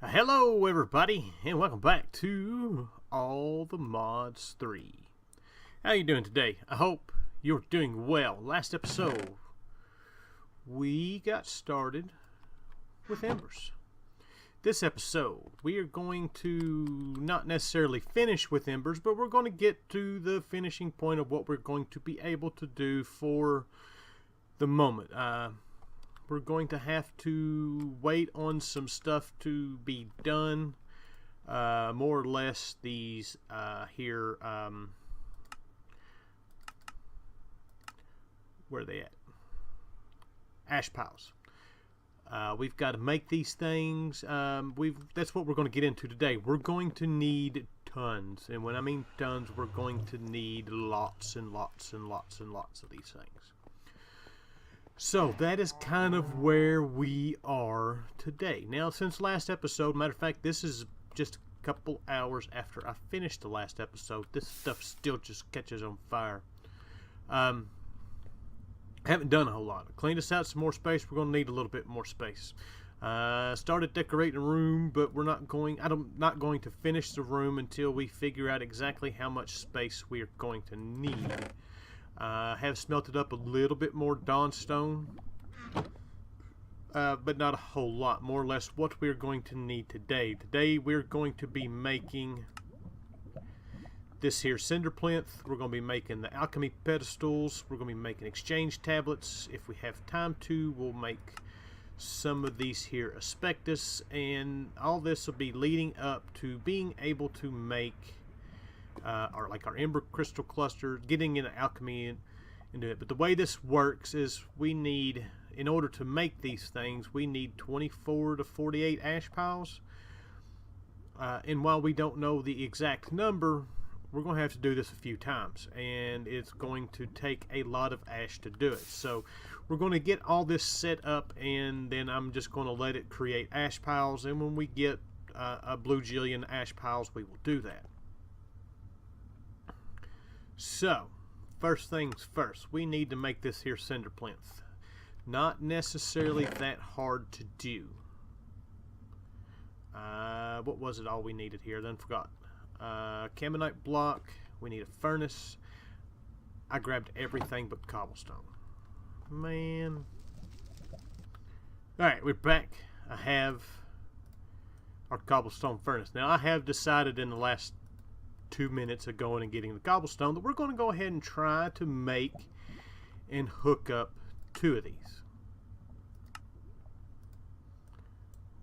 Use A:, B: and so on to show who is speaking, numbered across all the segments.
A: Hello everybody, and welcome back to All the Mods 3. How you doing today? I hope you're doing well. Last episode, we got started with Embers. This episode, we are going to not necessarily finish with Embers, but we're going to get to the finishing point of what we're going to be able to do for the moment. We're going to have to wait on some stuff to be done. More or less these here, where are they at? Ash piles. We've got to make these things. That's what we're going to get into today. We're going to need tons. And when I mean tons, we're going to need lots and lots and lots and lots of these things. So that is kind of where we are today. Now, since last episode, matter of fact, this is just a couple hours after I finished the last episode. This stuff still just catches on fire. I haven't done a whole lot. I cleaned us out some more space. We're going to need a little bit more space. Started decorating a room, but I'm not going to finish the room until we figure out exactly how much space we are going to need. Have smelted up a little bit more dawnstone, but not a whole lot. More or less what we're going to need today. Today we're going to be making this here cinder plinth. We're going to be making the alchemy pedestals. We're going to be making exchange tablets. If we have time to, we'll make some of these here aspectus, and all this will be leading up to being able to make our ember crystal cluster, getting into alchemy into it. But the way this works is we need, in order to make these things, we need 24 to 48 ash piles. And while we don't know the exact number, we're going to have to do this a few times, and it's going to take a lot of ash to do it. So we're going to get all this set up, and then I'm just going to let it create ash piles, and when we get a blue jillion ash piles, we will do that. So, first things first, we need to make this here cinder plinth. Not necessarily that hard to do. What was it all we needed here? Then forgot. Camonite block. We need a furnace. I grabbed everything but cobblestone. Man. Alright, we're back. I have our cobblestone furnace. Now, I have decided in the last 2 minutes of going and getting the cobblestone that we're going to go ahead and try to make and hook up 2 of these.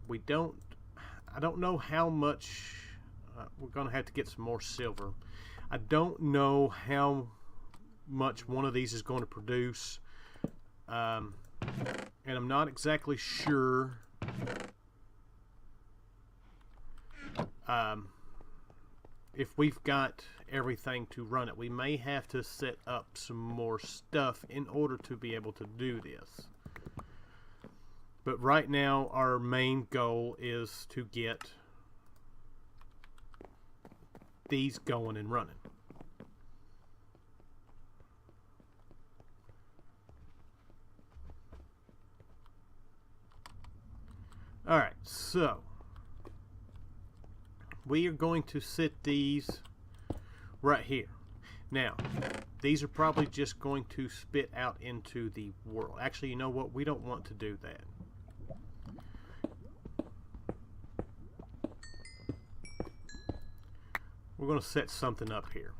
A: I don't know how much we're going to have to get some more silver. I don't know how much one of these is going to produce, and I'm not exactly sure if we've got everything to run it. We may have to set up some more stuff in order to be able to do this. But right now our main goal is to get these going and running. Alright, so we are going to sit these right here. Now, these are probably just going to spit out into the world. Actually, you know what? We don't want to do that. We're going to set something up here.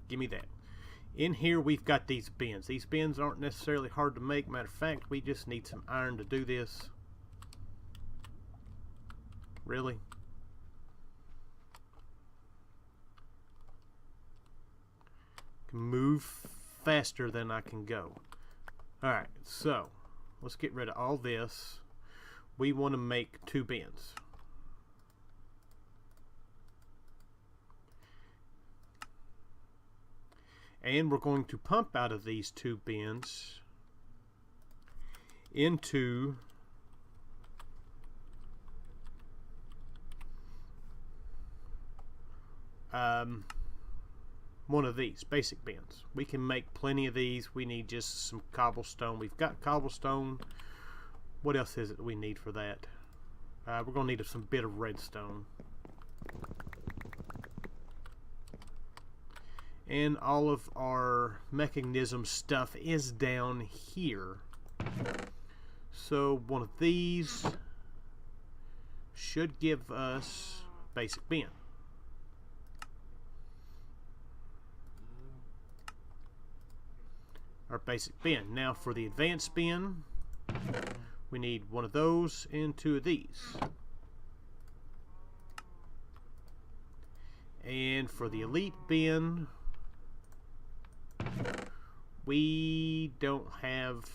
A: Give me that. In here, we've got these bins. These bins aren't necessarily hard to make. Matter of fact, we just need some iron to do this. Really? Move faster than I can go. Alright, so let's get rid of all this. We want to make 2 bins. And we're going to pump out of these 2 bins into one of these basic bins. We can make plenty of these. We need just some cobblestone. We've got cobblestone. What else is it we need for that? We're going to need some bit of redstone. And all of our mechanism stuff is down here. So one of these should give us basic bin. Our basic bin. Now for the advanced bin, we need one of those and two of these. And for the elite bin, we don't have...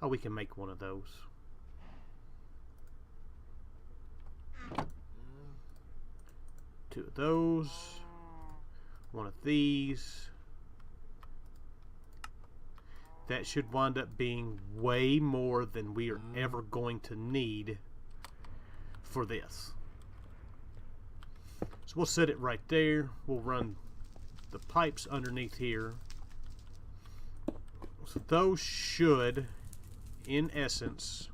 A: Oh, we can make one of those. Two of those. One of these. That should wind up being way more than we are ever going to need for this. So we'll set it right there. We'll run the pipes underneath here. So those should, in essence,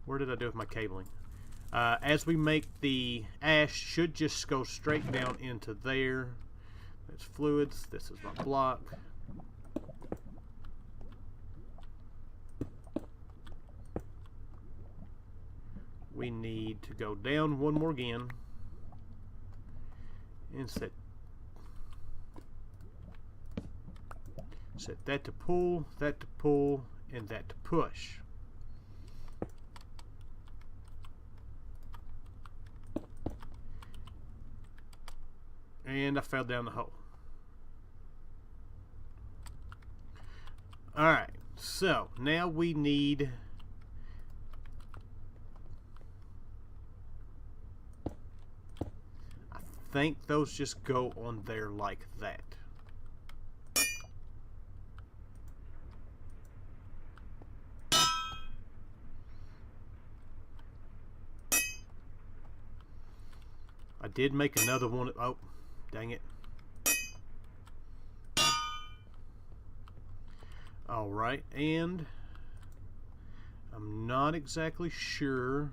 A: where did I do with my cabling? As we make the ash, should just go straight down into there. That's fluids. This is my block. We need to go down one more again and set that to pull, and that to push. And I fell down the hole. Alright, so now we need I think those just go on there like that. I did make another one. Oh, dang it. Alright, and I'm not exactly sure.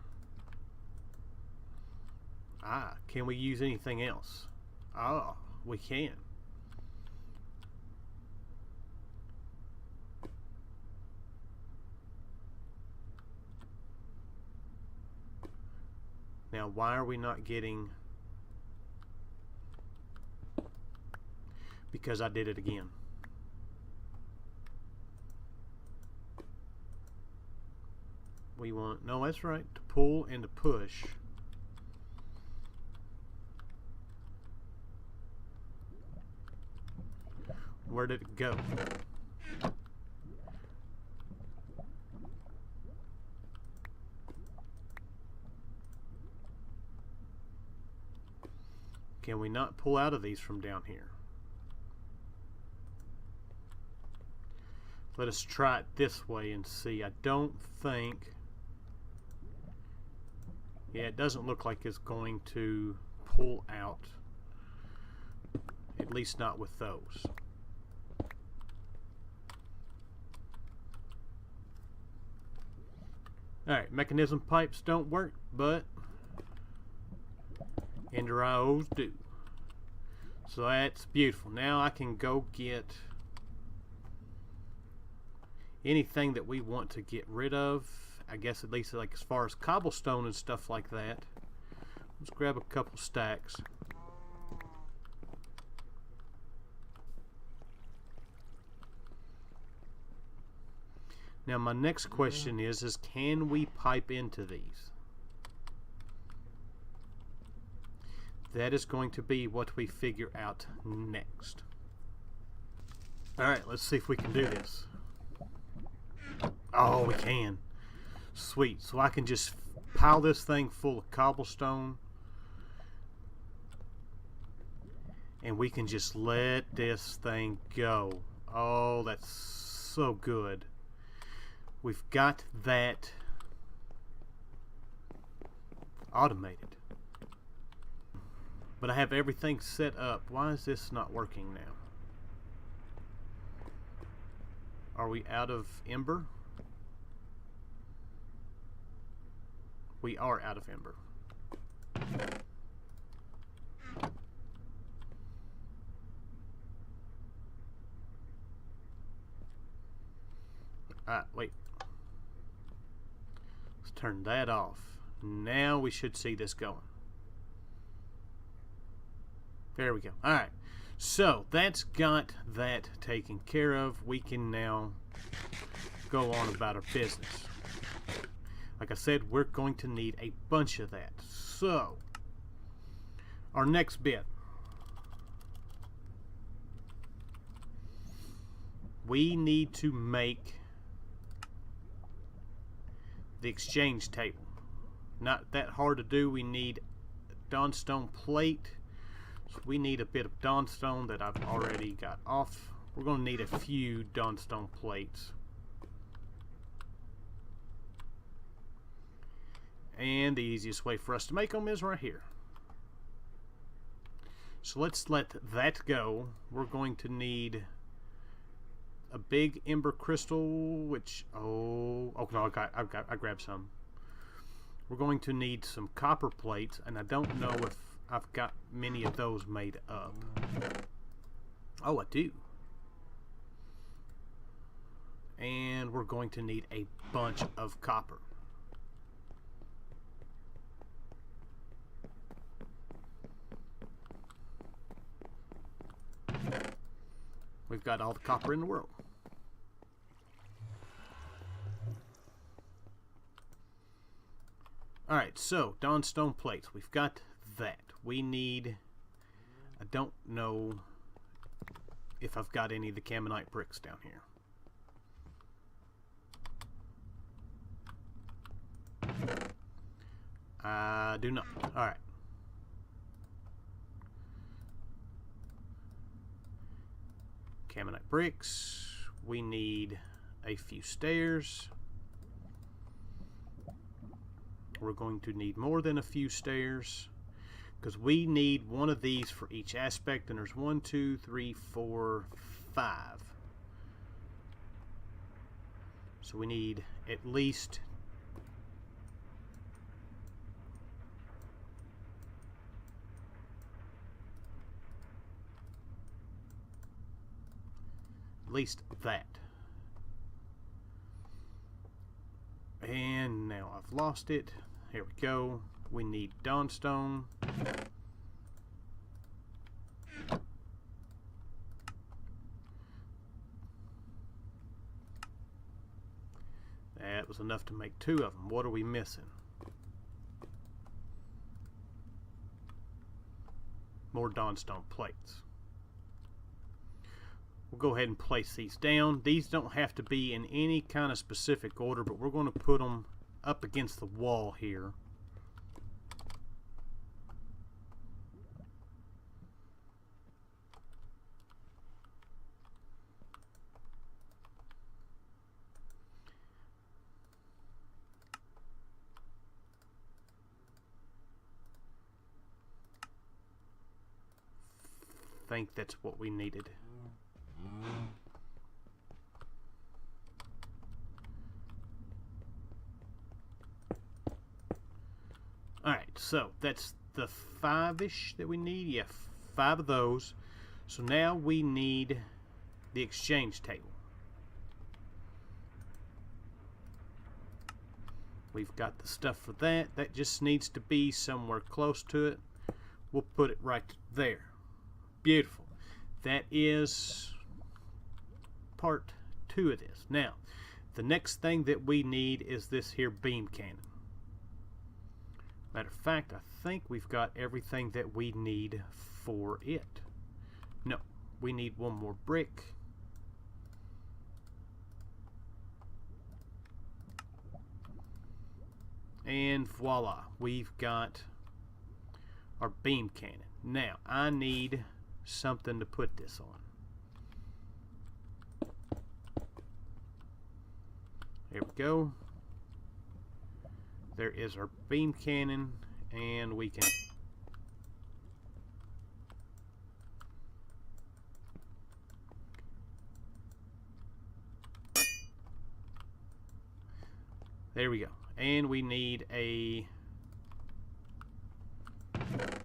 A: Can we use anything else? We can. Now, why are we not getting... Because I did it again. We want... No, that's right. To pull and to push. Where did it go? Can we not pull out of these from down here? Let us try it this way and see. I don't think... Yeah, it doesn't look like it's going to pull out. At least not with those. Alright, mechanism pipes don't work, but Ender IOs do. So that's beautiful. Now I can go get anything that we want to get rid of. I guess at least like as far as cobblestone and stuff like that. Let's grab a couple stacks. Now my next question is can we pipe into these? That is going to be what we figure out next. Alright, let's see if we can do this. Oh, we can. Sweet. So I can just pile this thing full of cobblestone. And we can just let this thing go. Oh, that's so good. We've got that automated. But I have everything set up. Why is this not working now? Are we out of ember? We are out of ember. Wait. Let's turn that off. Now we should see this going. There we go. Alright. So, that's got that taken care of. We can now go on about our business. Like I said, we're going to need a bunch of that. So, our next bit. We need to make the exchange table. Not that hard to do. We need dawnstone plate. So we need a bit of dawnstone that I've already got off. We're going to need a few dawnstone plates. And the easiest way for us to make them is right here. So let's let that go. We're going to need a big ember crystal, which no, I grabbed some. We're going to need some copper plates, and I don't know if I've got many of those made up. Oh, I do. And we're going to need a bunch of copper. We've got all the copper in the world. Alright, so dawnstone plates. We've got that. We need... I don't know if I've got any of the Camonite bricks down here. I do not. Alright. Camonite bricks. We need a few stairs. We're going to need more than a few stairs because we need one of these for each aspect, and there's 1, 2, 3, 4, 5. So we need at least that. And now I've lost it. Here we go. We need dawnstone. That was enough to make 2 of them. What are we missing? More dawnstone plates. We'll go ahead and place these down. These don't have to be in any kind of specific order, but we're going to put them up against the wall here. I think that's what we needed. Alright, so that's the 5-ish that we need. Yeah, 5 of those. So now we need the exchange table. We've got the stuff for that. That just needs to be somewhere close to it. We'll put it right there. Beautiful. That is part 2 of this. Now, the next thing that we need is this here beam cannon. Matter of fact, I think we've got everything that we need for it. No, we need one more brick. And voila, we've got our beam cannon. Now, I need something to put this on. There we go. There is our beam cannon, and we can There we go. And we need a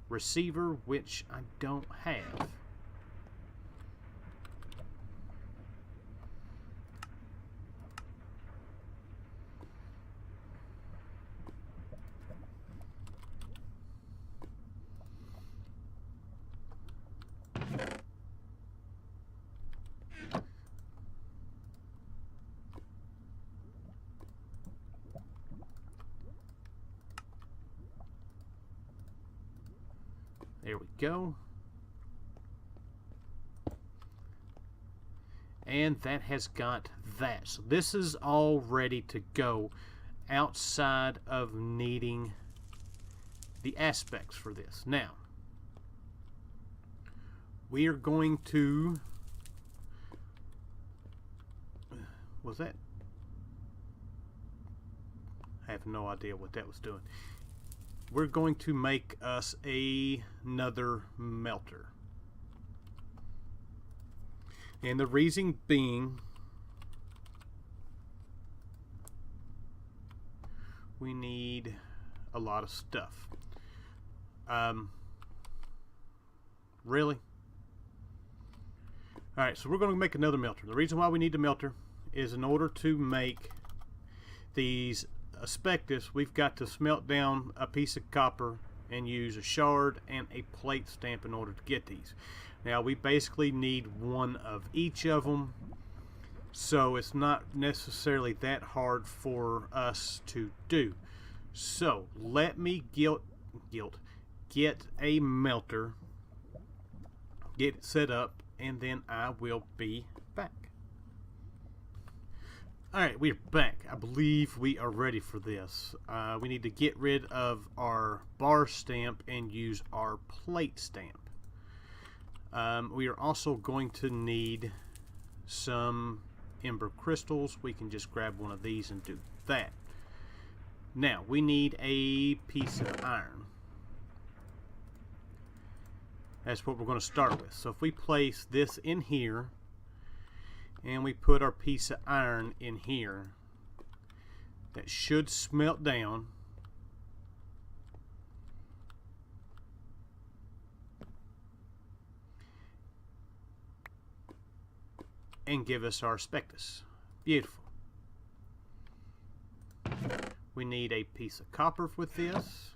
A: receiver, which I don't have. There we go. And that has got that. So this is all ready to go outside of needing the aspects for this. Now, we are going to... Was that? I have no idea what that was doing. We're going to make us another melter. And the reason being, we need a lot of stuff. Really? Alright, so we're going to make another melter. The reason why we need the melter is in order to make these asbestos, we've got to smelt down a piece of copper and use a shard and a plate stamp in order to get these. Now we basically need one of each of them, so it's not necessarily that hard for us to do. So let me get a melter, get it set up, and then I will be back. Alright, we're back. I believe we are ready for this. We need to get rid of our bar stamp and use our plate stamp. We are also going to need some ember crystals. We can just grab one of these and do that. Now, we need a piece of iron. That's what we're going to start with. So if we place this in here, and we put our piece of iron in here, that should smelt down. And give us our asbestos. Beautiful. We need a piece of copper with this.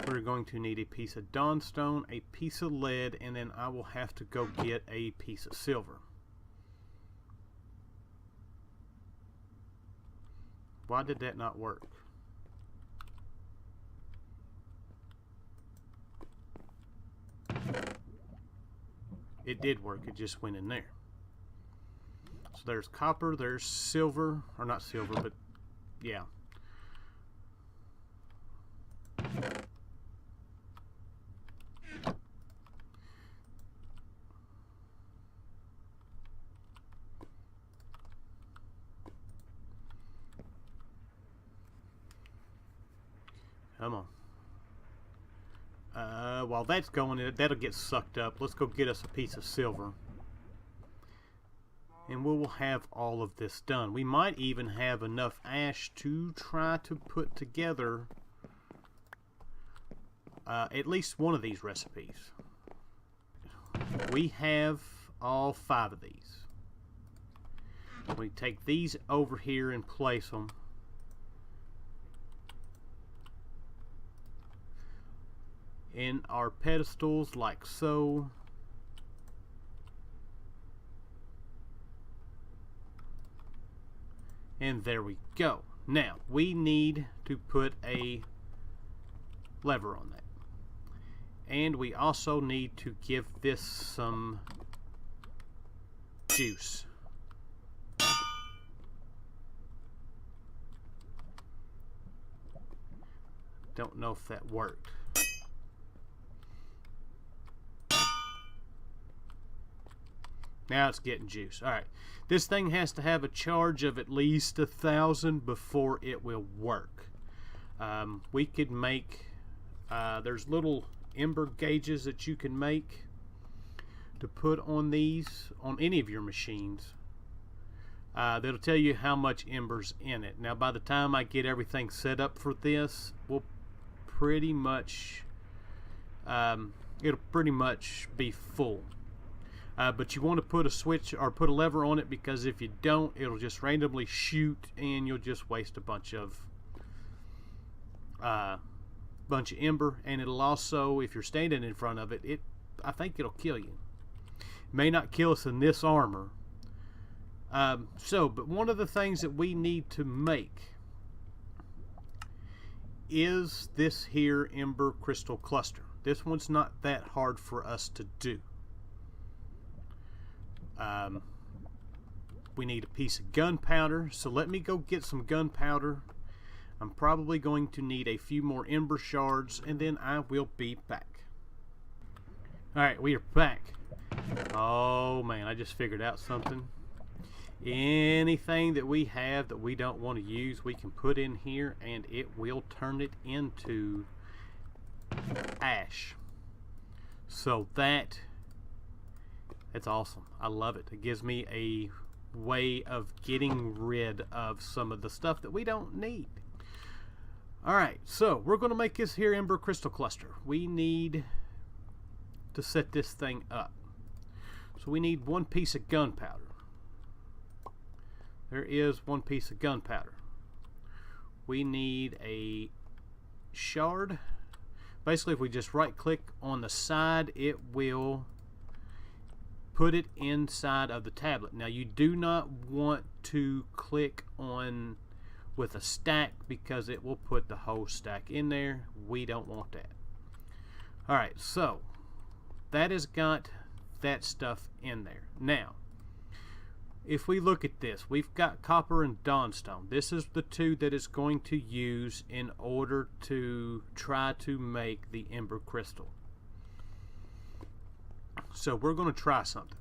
A: We're going to need a piece of dawnstone, a piece of lead, and then I will have to go get a piece of silver. Why did that not work? It did work, it just went in there. So there's copper, there's silver, or not silver, but yeah. Come on. While that's going, that'll get sucked up. Let's go get us a piece of silver. And we will have all of this done. We might even have enough ash to try to put together at least one of these recipes. We have all 5 of these. We take these over here and place them. In our pedestals like so. And there we go. Now we need to put a lever on that. And we also need to give this some juice. Don't know if that worked. Now it's getting juice. Alright. This thing has to have a charge of at least 1,000 before it will work. We could make... there's little ember gauges that you can make to put on these, on any of your machines. That'll tell you how much embers in it. Now by the time I get everything set up for this, we'll pretty much it'll pretty much be full. But you want to put a switch or put a lever on it, because if you don't, it'll just randomly shoot and you'll just waste a bunch of ember. And it'll also, if you're standing in front of it, I think it'll kill you. It may not kill us in this armor. But one of the things that we need to make is this here ember crystal cluster. This one's not that hard for us to do. We need a piece of gunpowder, so let me go get some gunpowder. I'm probably going to need a few more ember shards, and then I will be back. Alright, we are back. Oh man, I just figured out something. Anything that we have that we don't want to use, we can put in here and it will turn it into ash. So that's awesome. I love it. It gives me a way of getting rid of some of the stuff that we don't need. Alright, so we're going to make this here ember crystal cluster. We need to set this thing up. So we need one piece of gunpowder. There is one piece of gunpowder. We need a shard. Basically, if we just right click on the side, it will put it inside of the tablet. Now you do not want to click on with a stack, because it will put the whole stack in there. We don't want that. Alright, so that has got that stuff in there. Now if we look at this, we've got copper and dawnstone. This is the two that it's going to use in order to try to make the ember crystal. So we're going to try something.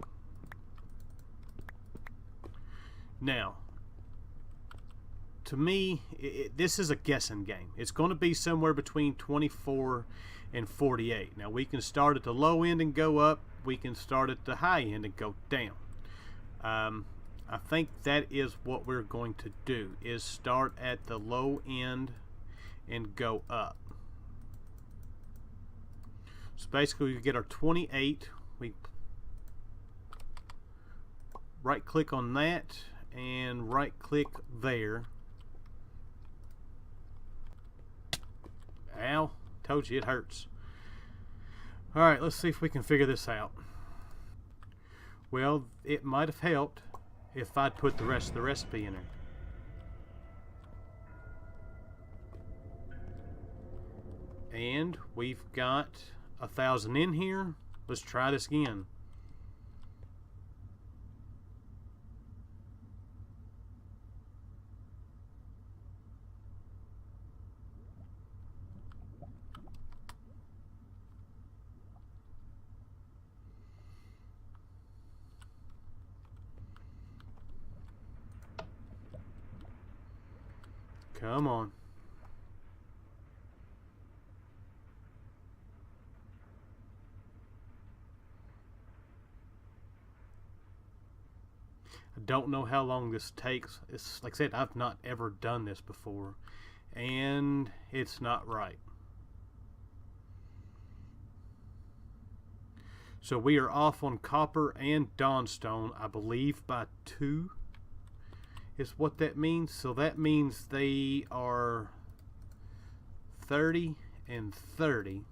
A: Now, to me, this is a guessing game. It's going to be somewhere between 24 and 48. Now, we can start at the low end and go up. We can start at the high end and go down. I think that is what we're going to do, is start at the low end and go up. So basically we get our 28. We right click on that and right click there. Ow, told you it hurts. Alright, let's see if we can figure this out. Well, it might have helped if I'd put the rest of the recipe in there. And we've got 1,000 in here. Let's try this again. Come on. I don't know how long this takes. It's like I said, I've not ever done this before, and it's not right. So we are off on copper and dawnstone, I believe by 2 is what that means. So that means they are 30 and 30.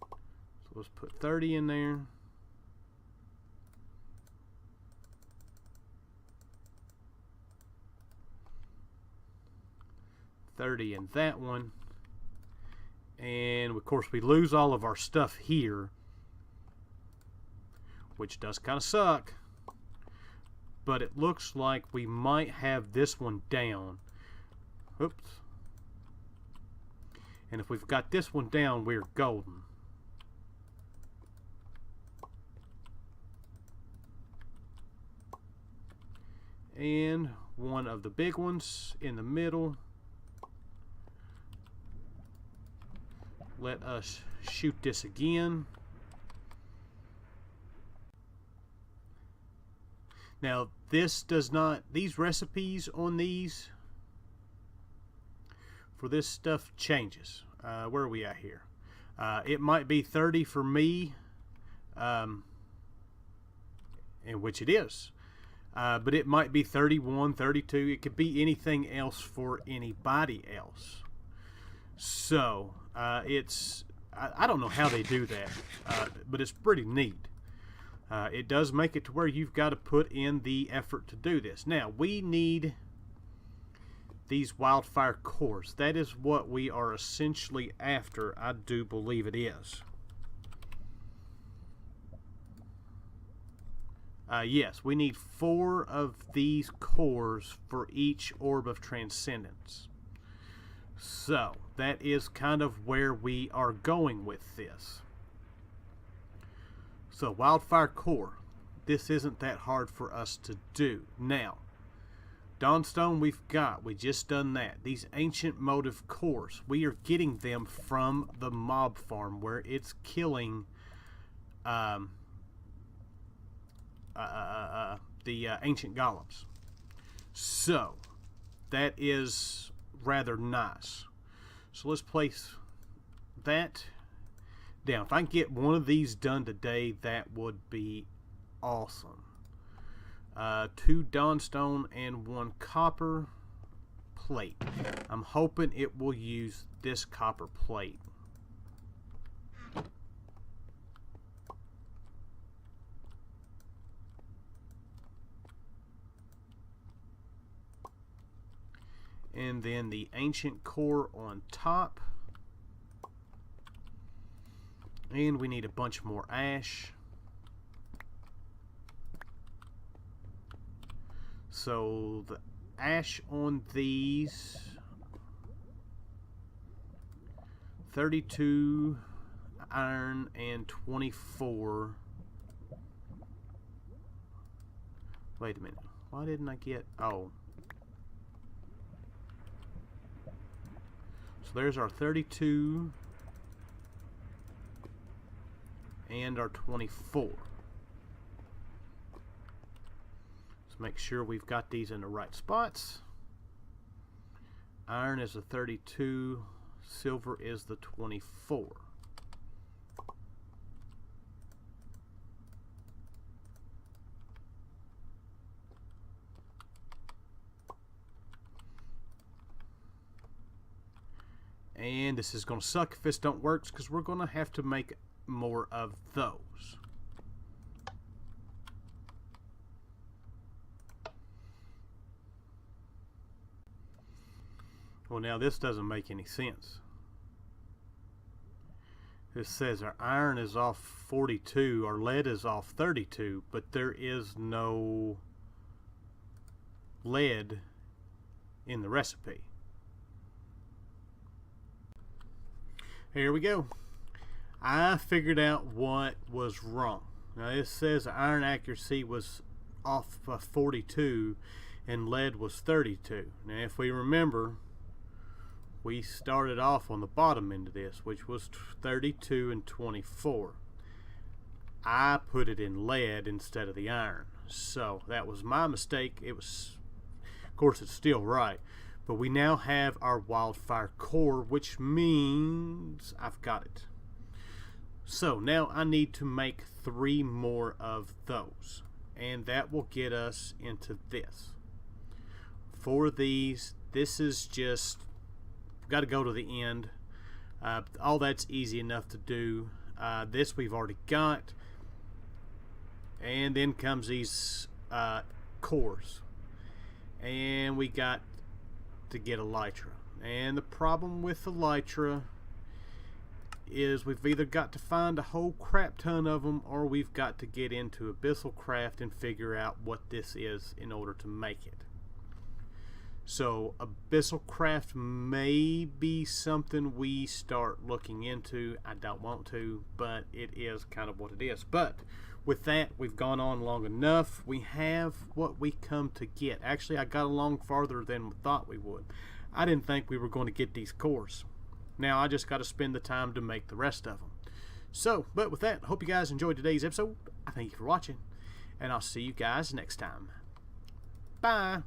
A: So let's put 30 in there. $30 in that one. And of course we lose all of our stuff here, which does kind of suck, but it looks like we might have this one down. Oops. And if we've got this one down, we're golden. And one of the big ones in the middle. Let us shoot this again. Now this does not, these recipes on these for this stuff changes. Where are we at here? It might be 30 for me, in which it is. But it might be 31, 32. It could be anything else for anybody else. So it's, I don't know how they do that, but it's pretty neat. It does make it to where you've got to put in the effort to do this. Now, we need these wildfire cores. That is what we are essentially after. I do believe it is. Yes, we need 4 of these cores for each orb of transcendence. So that is kind of where we are going with this. So Wildfire Core, this isn't that hard for us to do. Now, Dawnstone we just done that. These ancient motive cores, we are getting them from the mob farm where it's killing the ancient golems. So that is rather nice. So let's place that down. If I can get one of these done today, that would be awesome. 2 Dawnstone and 1 copper plate. I'm hoping it will use this copper plate. And then the ancient core on top. And we need a bunch more ash. So the ash on these, 32 iron and 24. Wait a minute. Why didn't I get, oh. So there's our 32 and our 24. Let's make sure we've got these in the right spots. Iron is the 32, silver is the 24. And this is going to suck if this don't work, because we're going to have to make more of those. Well, now this doesn't make any sense. This says our iron is off 42, our lead is off 32, but there is no lead in the recipe. Here we go. I figured out what was wrong. Now it says iron accuracy was off 42 and lead was 32. Now if we remember, we started off on the bottom end of this, which was 32 and 24. I put it in lead instead of the iron. So that was my mistake. It was, of course it's still right. But we now have our Wildfire Core, which means I've got it. So now I need to make 3 more of those. And that will get us into this. For these, this is just, got to go to the end. All that's easy enough to do. This we've already got. And then comes these cores. And we got to get elytra, and the problem with elytra is we've either got to find a whole crap ton of them, or we've got to get into Abyssal Craft and figure out what this is in order to make it. So Abyssal Craft may be something we start looking into. I don't want to, but it is kind of what it is. But with that, we've gone on long enough. We have what we come to get. Actually, I got along farther than we thought we would. I didn't think we were going to get these cores. Now I just got to spend the time to make the rest of them. So, but with that, I hope you guys enjoyed today's episode. I thank you for watching, and I'll see you guys next time. Bye.